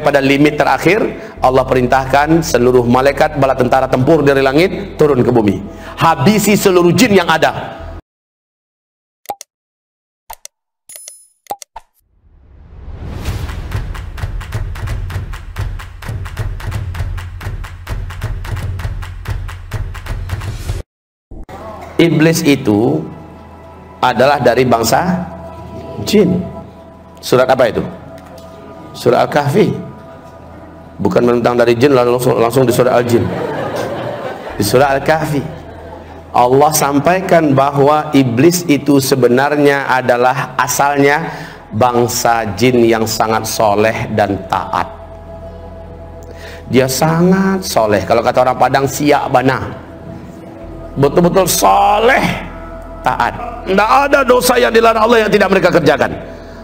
pada limit terakhir, Allah perintahkan seluruh malaikat bala tentara tempur dari langit turun ke bumi, habisi seluruh jin yang ada. Iblis itu adalah dari bangsa jin. Surat apa itu? Surat Al-Kahfi. Bukan mentang dari jin langsung di surat Al-Jin. Di surat Al-Kahfi Allah sampaikan bahwa iblis itu sebenarnya adalah asalnya bangsa jin yang sangat soleh dan taat. Dia sangat soleh, kalau kata orang Padang siak bana, betul-betul soleh, taat. Tidak ada dosa yang dilarang Allah yang tidak mereka kerjakan.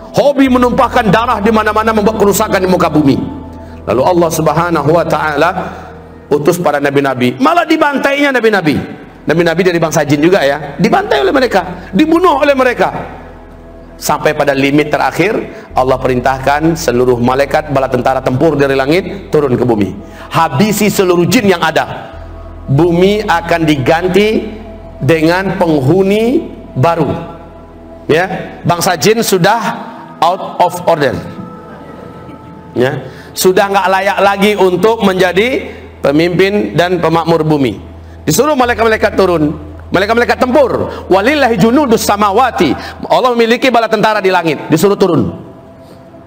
Hobi menumpahkan darah di mana-mana, membuat kerusakan di muka bumi. Lalu Allah Subhanahu wa taala utus para nabi-nabi, malah dibantainya nabi-nabi. Nabi-nabi dari bangsa jin juga ya, dibantai oleh mereka, dibunuh oleh mereka. Sampai pada limit terakhir, Allah perintahkan seluruh malaikat bala tentara tempur dari langit turun ke bumi, habisi seluruh jin yang ada. Bumi akan diganti dengan penghuni baru, ya. Bangsa jin sudah out of order, ya, sudah nggak layak lagi untuk menjadi pemimpin dan pemakmur bumi. Disuruh malaikat-malaikat turun, malaikat-malaikat tempur. Walillahi junudus samawati, Allah memiliki bala tentara di langit, disuruh turun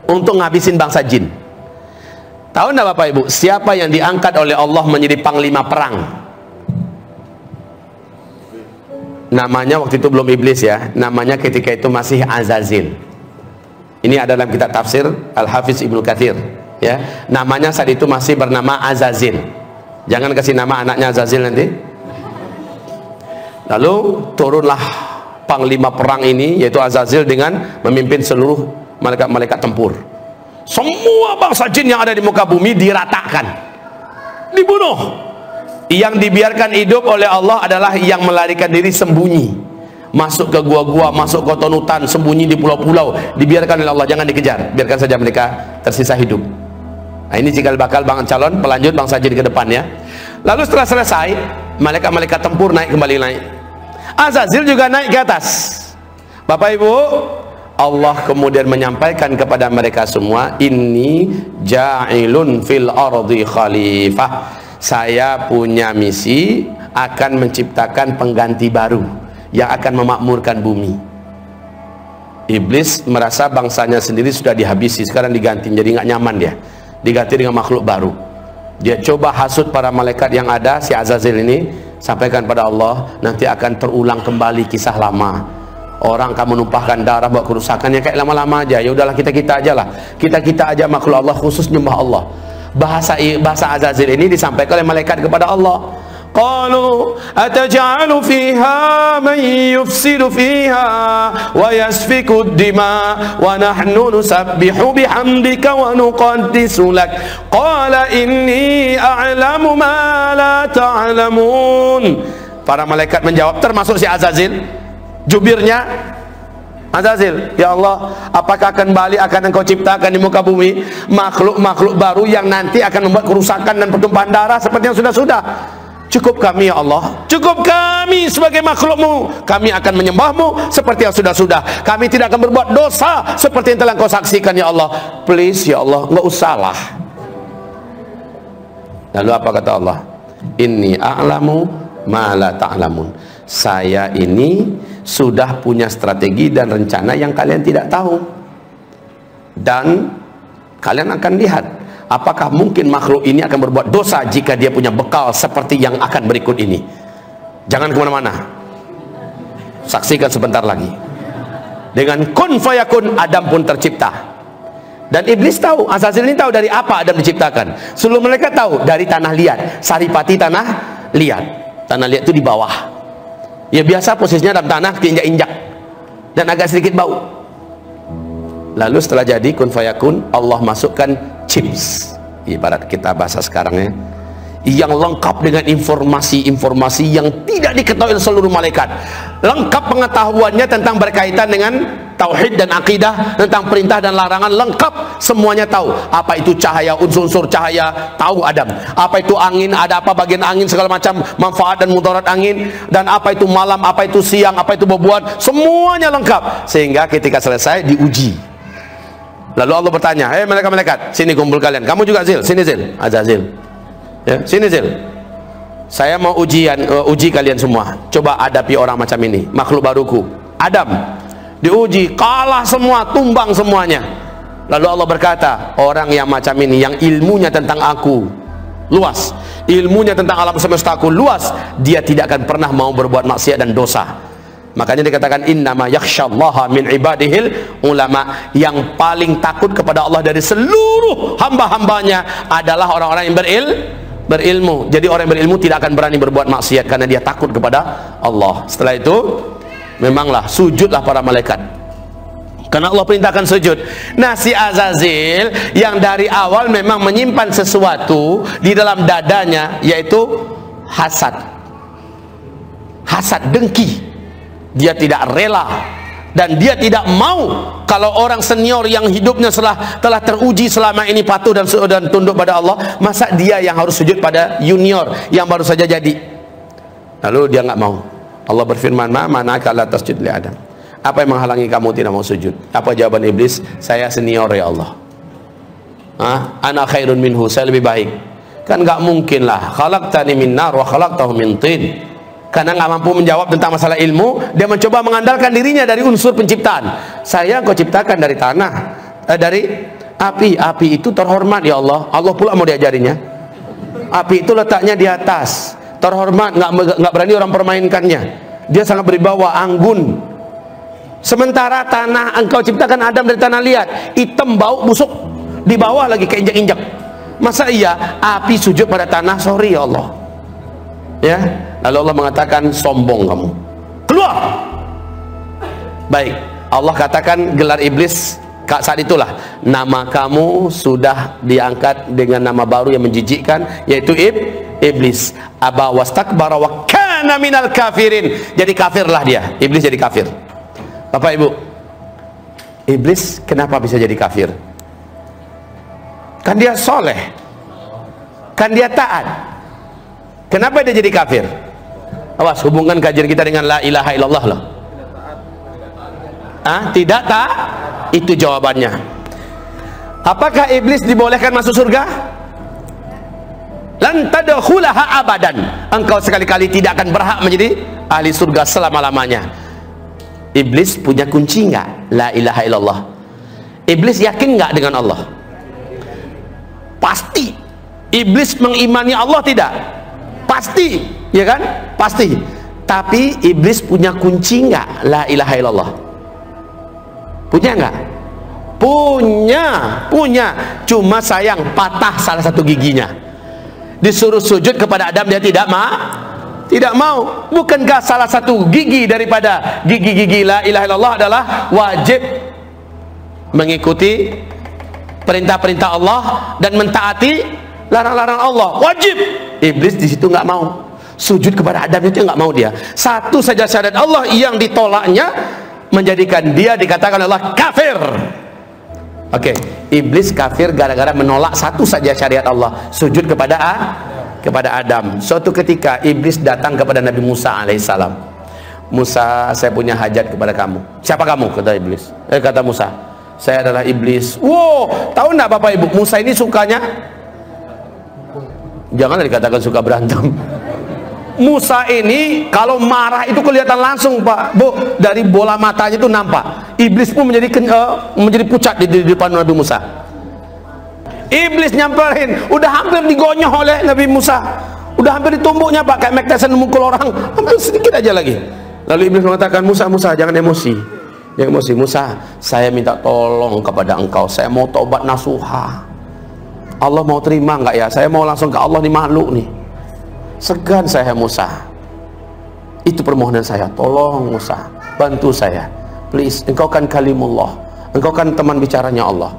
untuk ngabisin bangsa jin. Tahu enggak Bapak Ibu, siapa yang diangkat oleh Allah menjadi panglima perang? Namanya waktu itu belum iblis ya, namanya ketika itu masih Azazil. Ini ada dalam kitab tafsir Al-Hafiz Ibnu Katsir, ya. Namanya saat itu masih bernama Azazil. Jangan kasih nama anaknya Azazil nanti. Lalu turunlah panglima perang ini, yaitu Azazil, dengan memimpin seluruh malaikat-malaikat tempur. Semua bangsa jin yang ada di muka bumi diratakan, dibunuh. Yang dibiarkan hidup oleh Allah adalah yang melarikan diri sembunyi, masuk ke gua-gua, masuk ke hutan, sembunyi di pulau-pulau, dibiarkan oleh Allah, jangan dikejar, biarkan saja mereka tersisa hidup. Nah, ini jika bakal calon pelanjut bangsa jin ke depan ya. Lalu setelah selesai, malaikat-malaikat tempur kembali naik. Azazil juga naik ke atas. Bapak Ibu, Allah kemudian menyampaikan kepada mereka semua, inni ja'ilun fil ardi khalifah. Saya punya misi akan menciptakan pengganti baru yang akan memakmurkan bumi. Iblis merasa bangsanya sendiri sudah dihabisi, sekarang diganti, jadi nggak nyaman dia, diganti dengan makhluk baru. Dia coba hasut para malaikat yang ada, si Azazil ini, sampaikan pada Allah, nanti akan terulang kembali kisah lama. Orang akan menumpahkan darah, buat kerusakan yang kayak lama-lama aja. Ya udahlah, kita aja lah, kita aja makhluk Allah, khusus nyembah Allah. Bahasa Azazil ini disampaikan oleh malaikat kepada Allah. Qalu ataj'alu fiha man yufsidu fiha wa yasfiku ad-dima wa nahnu nusabbihu bihamdika wa nuqaddisu lak. Qala inni a'lamu ma la ta'lamun. Para malaikat menjawab, termasuk si Azazil, jubirnya Azazil, ya Allah, apakah kembali akan engkau ciptakan di muka bumi makhluk-makhluk baru yang nanti akan membuat kerusakan dan pertumpahan darah seperti yang sudah-sudah? Cukup kami ya Allah, cukup kami sebagai makhlukmu, kami akan menyembahmu seperti yang sudah-sudah, kami tidak akan berbuat dosa seperti yang telah engkau saksikan ya Allah. Please ya Allah, nggak usahlah. Lalu apa kata Allah? Inni a'lamu ma la ta'lamun. Saya ini sudah punya strategi dan rencana yang kalian tidak tahu, dan kalian akan lihat apakah mungkin makhluk ini akan berbuat dosa jika dia punya bekal seperti yang akan berikut ini. Jangan kemana-mana, saksikan sebentar lagi. Dengan kun fayakun, Adam pun tercipta. Dan iblis tahu, Azazil ini tahu dari apa Adam diciptakan. Seluruh mereka tahu dari tanah liat, saripati tanah liat. Tanah liat itu di bawah. Ya biasa posisinya dalam tanah, diinjak-injak dan agak sedikit bau. Lalu setelah jadi kun fayakun, Allah masukkan chips, ibarat kita bahasa sekarang ya, yang lengkap dengan informasi-informasi yang tidak diketahui oleh seluruh malaikat. Lengkap pengetahuannya tentang berkaitan dengan tauhid dan akidah, tentang perintah dan larangan, lengkap semuanya tahu. Apa itu cahaya, unsur-unsur cahaya, tahu Adam. Apa itu angin, ada apa bagian angin, segala macam manfaat dan mudarat angin, dan apa itu malam, apa itu siang, apa itu bebuan, semuanya lengkap. Sehingga ketika selesai diuji. Lalu Allah bertanya, "Hei malaikat-malaikat, sini kumpul kalian. Kamu juga Zil, sini Zil." Azazil. Ya, sini Zil. Saya mau uji kalian semua. Coba hadapi orang macam ini, makhluk baruku. Adam diuji, kalah semua, tumbang semuanya. Lalu Allah berkata, orang yang macam ini, yang ilmunya tentang aku luas, ilmunya tentang alam semestaku luas, dia tidak akan pernah mau berbuat maksiat dan dosa. Makanya dikatakan innama yakhsyallaha min ibadihil ulama. Yang paling takut kepada Allah dari seluruh hamba-hambanya adalah orang-orang yang berilmu. Jadi orang yang berilmu tidak akan berani berbuat maksiat karena dia takut kepada Allah. Setelah itu memanglah sujudlah para malaikat, karena Allah perintahkan sujud. Nah, si Azazil yang dari awal memang menyimpan sesuatu di dalam dadanya, yaitu hasad, dengki. Dia tidak rela dan dia tidak mau kalau orang senior yang hidupnya telah teruji selama ini patuh dan tunduk pada Allah, masa dia yang harus sujud pada junior yang baru saja jadi. Lalu dia nggak mau. Allah berfirman, "Ma mana'aka la tasjud li Adam?" Apa yang menghalangi kamu tidak mau sujud? Apa jawaban iblis? "Saya senior ya Allah. Ana khairun minhu, saya lebih baik." Kan nggak mungkin lah, khalaqtani min nar wa khalaqtahu min tin. Karena nggak mampu menjawab tentang masalah ilmu, dia mencoba mengandalkan dirinya dari unsur penciptaan. Saya kau ciptakan dari tanah, dari api. Api itu terhormat ya Allah. Allah pula mau diajarinya. Api itu letaknya di atas, terhormat, nggak berani orang permainkannya. Dia sangat berwibawa, anggun. Sementara tanah, engkau ciptakan Adam dari tanah liat, hitam, bau, busuk, di bawah lagi keinjak-injak. Masa iya api sujud pada tanah? Sorry ya Allah. Ya, lalu Allah mengatakan, sombong kamu, keluar. Baik, Allah katakan gelar iblis saat itulah, nama kamu sudah diangkat dengan nama baru yang menjijikkan, yaitu iblis. Aba wastakbara wa kana minal kafirin. Jadi kafirlah dia, iblis jadi kafir. Bapak Ibu, iblis kenapa bisa jadi kafir? Kan dia soleh, kan dia taat. Kenapa dia jadi kafir? Awas, hubungkan kajian kita dengan la ilaha illallah loh. Tidak taat, itu jawabannya. Apakah iblis dibolehkan masuk surga? Lan tadkhulaha abadan. Engkau sekali-kali tidak akan berhak menjadi ahli surga selama-lamanya. Iblis punya kunci nggak? La ilaha illallah. Iblis yakin nggak dengan Allah? Pasti. Iblis mengimani Allah tidak? Pasti, ya kan? Pasti. Tapi iblis punya kunci nggak? La ilaha illallah. Punya nggak? Punya. Cuma sayang patah salah satu giginya. Disuruh sujud kepada Adam, dia tidak mau. Bukankah salah satu gigi daripada gigi-gigi la ilaha illallah adalah wajib mengikuti perintah-perintah Allah dan mentaati larang-larang Allah? Wajib. Iblis di situ nggak mau. Sujud kepada Adam itu nggak mau dia. Satu saja syariat Allah yang ditolaknya menjadikan dia dikatakan Allah kafir. Oke, iblis kafir gara-gara menolak satu saja syariat Allah, sujud kepada Adam. Suatu ketika iblis datang kepada Nabi Musa alaihissalam. "Musa, saya punya hajat kepada kamu." "Siapa kamu?" kata iblis. Kata Musa, "Saya adalah iblis." Wow, tahu enggak Bapak Ibu, Musa ini sukanya, janganlah dikatakan suka berantem. Musa ini kalau marah itu kelihatan langsung Pak Bu, dari bola matanya itu nampak. Iblis pun menjadi pucat di depan Nabi Musa. Iblis nyamperin, udah hampir digonyoh oleh Nabi Musa, udah hampir ditumbuknya Pak, kayak Mike Tyson memukul orang, hampir sedikit aja lagi. Lalu iblis mengatakan, Musa jangan emosi. Jangan emosi. Musa, saya minta tolong kepada engkau, saya mau taubat nasuha. Allah mau terima nggak ya? Saya mau langsung ke Allah nih, makhluk nih. Segan saya Musa. Itu permohonan saya. Tolong Musa, bantu saya. Please, engkau kan kalimullah. Engkau kan teman bicaranya Allah.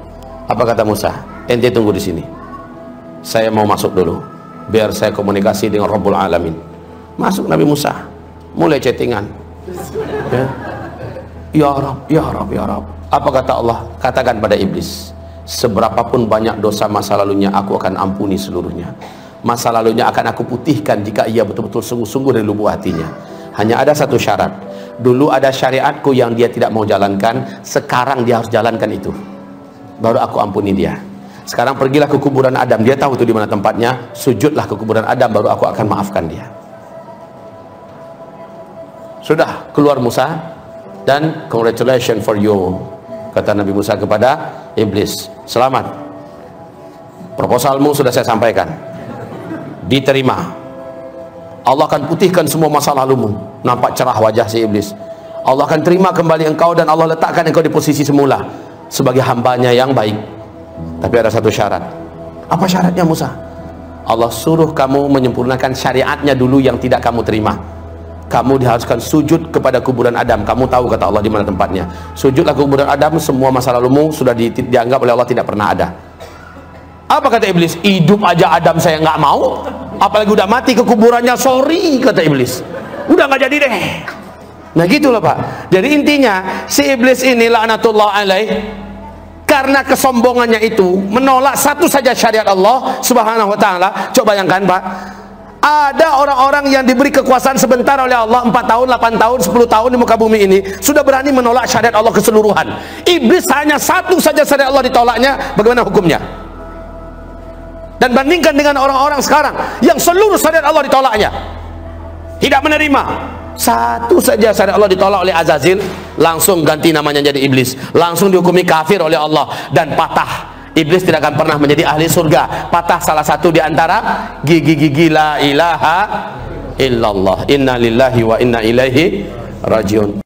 Apa kata Musa? Ente tunggu di sini. Saya mau masuk dulu. biar saya komunikasi dengan Rabbul Alamin. Masuk Nabi Musa, mulai chattingan. Ya Rabb, ya Rabb, ya Rabb. Apa kata Allah? Katakan pada iblis, seberapapun banyak dosa masa lalunya, aku akan ampuni seluruhnya. Masa lalunya akan aku putihkan jika ia betul-betul sungguh-sungguh dari lubuk hatinya. Hanya ada satu syarat. Dulu ada syariatku yang dia tidak mau jalankan, sekarang dia harus jalankan itu, baru aku ampuni dia. Sekarang pergilah ke kuburan Adam, dia tahu itu di mana tempatnya, sujudlah ke kuburan Adam, baru aku akan maafkan dia. Sudah keluar Musa, dan congratulations for you, kata Nabi Musa kepada iblis, selamat, proposalmu sudah saya sampaikan, diterima. Allah akan putihkan semua masa lalumu. Nampak cerah wajah si iblis. Allah akan terima kembali engkau, dan Allah letakkan engkau di posisi semula sebagai hambanya yang baik. Tapi ada satu syarat. Apa syaratnya Musa? Allah suruh kamu menyempurnakan syariatnya dulu yang tidak kamu terima. Kamu diharuskan sujud kepada kuburan Adam. Kamu tahu kata Allah di mana tempatnya. Sujudlah ke kuburan Adam, semua masa lalumu sudah dianggap oleh Allah tidak pernah ada. Apa kata iblis? Hidup aja Adam saya nggak mau, apalagi udah mati ke kuburannya, sorry, kata iblis, udah nggak jadi deh. Nah gitulah Pak. Jadi intinya si iblis ini laknatullah alaih, karena kesombongannya itu menolak satu saja syariat Allah subhanahu wa ta'ala. Coba bayangkan Pak, ada orang-orang yang diberi kekuasaan sebentar oleh Allah, 4 tahun, 8 tahun, 10 tahun di muka bumi ini, sudah berani menolak syariat Allah keseluruhan. Iblis hanya satu saja syariat Allah ditolaknya, bagaimana hukumnya? Dan bandingkan dengan orang-orang sekarang yang seluruh syariat Allah ditolaknya, tidak menerima. Satu saja syariat Allah ditolak oleh Azazil, langsung ganti namanya jadi iblis, langsung dihukumi kafir oleh Allah, dan patah. Iblis tidak akan pernah menjadi ahli surga. Patah salah satu di antara gigi-gigi la ilaha illallah. Inna lillahi wa inna ilaihi rajiun.